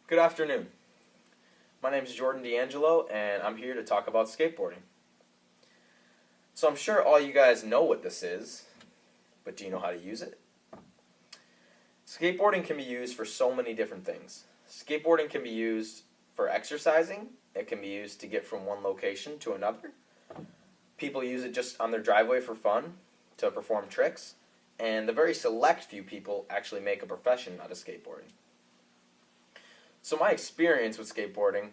Good afternoon. My name is Jordan D'Angelo, and I'm here to talk about skateboarding. So I'm sure all you guys know what this is, but do you know how to use it? Skateboarding can be used for so many different things. Skateboarding can be used for exercising. It can be used to get from one location to another. People use it just on their driveway for fun, to perform tricks, and the very select few people actually make a profession out of skateboarding. So my experience with skateboarding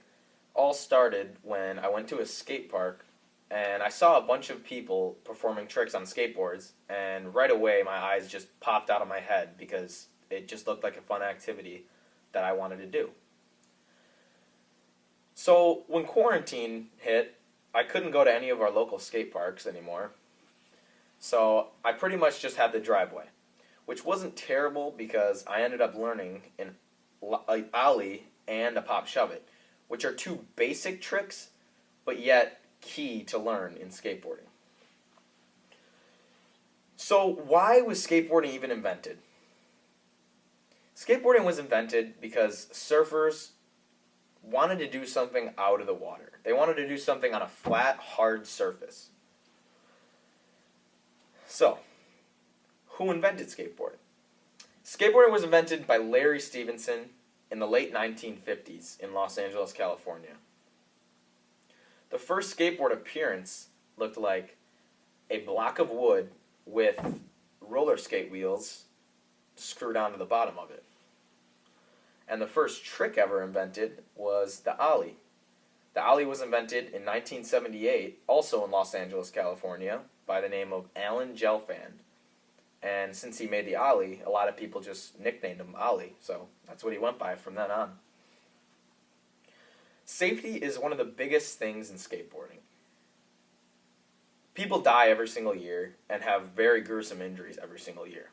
all started when I went to a skate park and I saw a bunch of people performing tricks on skateboards, and right away my eyes just popped out of my head because it just looked like a fun activity that I wanted to do. So when quarantine hit, I couldn't go to any of our local skate parks anymore. So I pretty much just had the driveway, which wasn't terrible because I ended up learning an ollie and a pop shove it, which are two basic tricks, but yet key to learn in skateboarding. So why was skateboarding even invented? Skateboarding was invented because surfers wanted to do something out of the water. They wanted to do something on a flat, hard surface. So, who invented skateboarding? Skateboarding was invented by Larry Stevenson in the late 1950s in Los Angeles, California. The first skateboard appearance looked like a block of wood with roller skate wheels screwed onto the bottom of it. And the first trick ever invented was the ollie. The ollie was invented in 1978, also in Los Angeles, California, by the name of Alan Gelfand. And since he made the ollie, a lot of people just nicknamed him Ollie, so that's what he went by from then on. Safety is one of the biggest things in skateboarding. People die every single year and have very gruesome injuries every single year.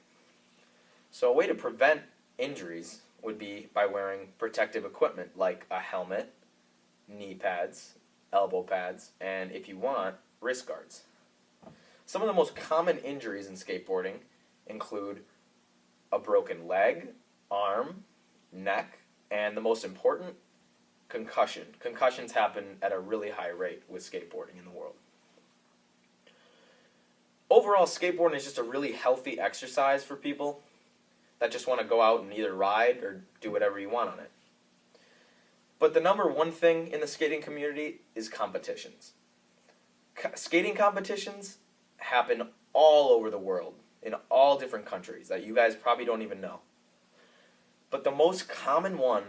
So a way to prevent injuries would be by wearing protective equipment like a helmet, knee pads, elbow pads, and if you want, wrist guards. Some of the most common injuries in skateboarding include a broken leg, arm, neck, and the most important, concussion. Concussions happen at a really high rate with skateboarding in the world. Overall, skateboarding is just a really healthy exercise for people that just want to go out and either ride or do whatever you want on it. But the number one thing in the skating community is competitions. Skating competitions happen all over the world, in all different countries that you guys probably don't even know. But the most common one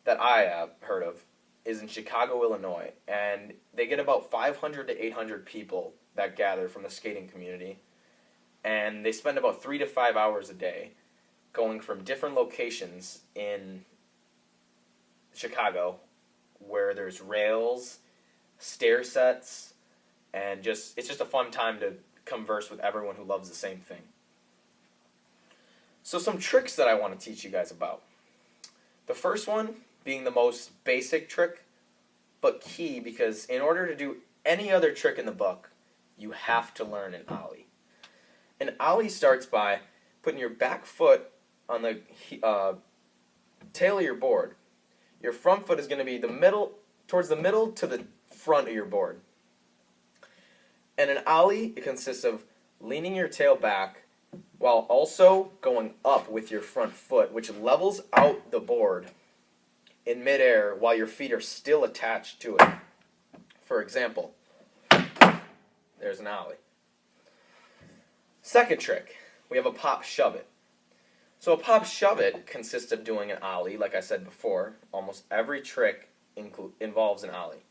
that I have heard of is in Chicago, Illinois, and they get about 500 to 800 people that gather from the skating community, and they spend about 3 to 5 hours a day going from different locations in Chicago where there's rails, stair sets, and it's just a fun time to converse with everyone who loves the same thing. So some tricks that I want to teach you guys about. The first one being the most basic trick, but key, because in order to do any other trick in the book, you have to learn an ollie. An ollie starts by putting your back foot on the tail of your board. Your front foot is going to be towards the middle to the front of your board. And an ollie, it consists of leaning your tail back while also going up with your front foot, which levels out the board in midair while your feet are still attached to it. For example, there's an ollie. Second trick, we have a pop shove it. So a pop shove it consists of doing an ollie, like I said before. Almost every trick involves an ollie.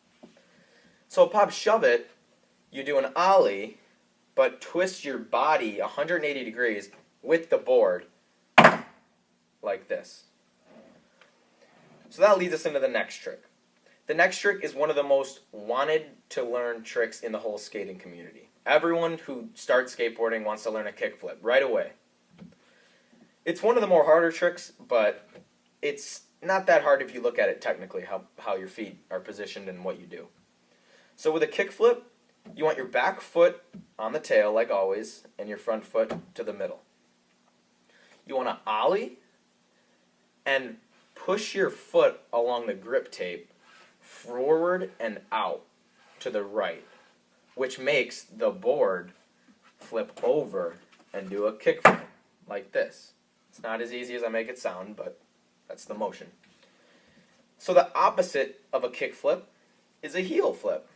So a pop shove it, you do an ollie, but twist your body 180 degrees with the board, like this. So that leads us into the next trick. The next trick is one of the most wanted to learn tricks in the whole skating community. Everyone who starts skateboarding wants to learn a kickflip right away. It's one of the more harder tricks, but it's not that hard if you look at it technically, how your feet are positioned and what you do. So with a kickflip, you want your back foot on the tail, like always, and your front foot to the middle. You want to ollie and push your foot along the grip tape forward and out to the right, which makes the board flip over and do a kickflip like this. It's not as easy as I make it sound, but that's the motion. So the opposite of a kickflip is a heel flip.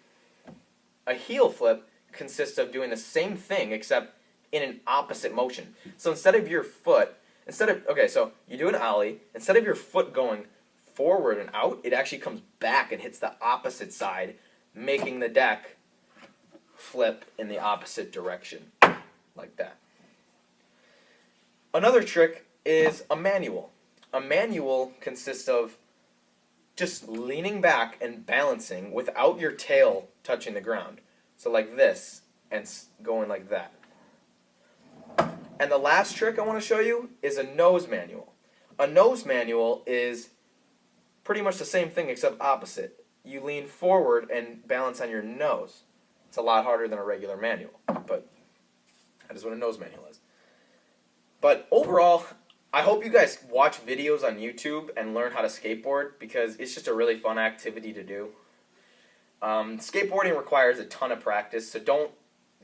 A heel flip consists of doing the same thing except in an opposite motion. So instead of your foot, so you do an ollie, instead of your foot going forward and out, it actually comes back and hits the opposite side, making the deck flip in the opposite direction, like that. Another trick is a manual. A manual consists of just leaning back and balancing without your tail touching the ground. So like this, and going like that. And the last trick I want to show you is a nose manual. A nose manual is pretty much the same thing except opposite. You lean forward and balance on your nose. It's a lot harder than a regular manual, but that is what a nose manual is. But overall, I hope you guys watch videos on YouTube and learn how to skateboard because it's just a really fun activity to do. Skateboarding requires a ton of practice, so don't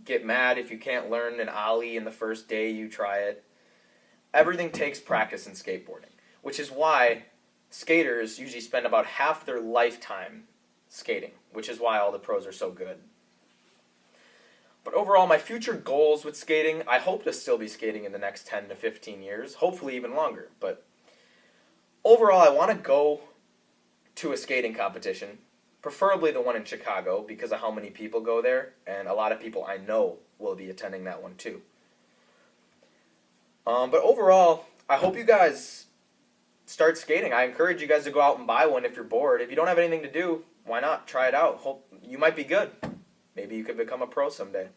get mad if you can't learn an ollie in the first day you try it. Everything takes practice in skateboarding, which is why skaters usually spend about half their lifetime skating, which is why all the pros are so good. But overall, my future goals with skating, I hope to still be skating in the next 10 to 15 years, hopefully even longer. But overall, I want to go to a skating competition, preferably the one in Chicago because of how many people go there, and a lot of people I know will be attending that one too. But overall, I hope you guys start skating. I encourage you guys to go out and buy one if you're bored. If you don't have anything to do, why not? Try it out. You might be good. Maybe you could become a pro someday.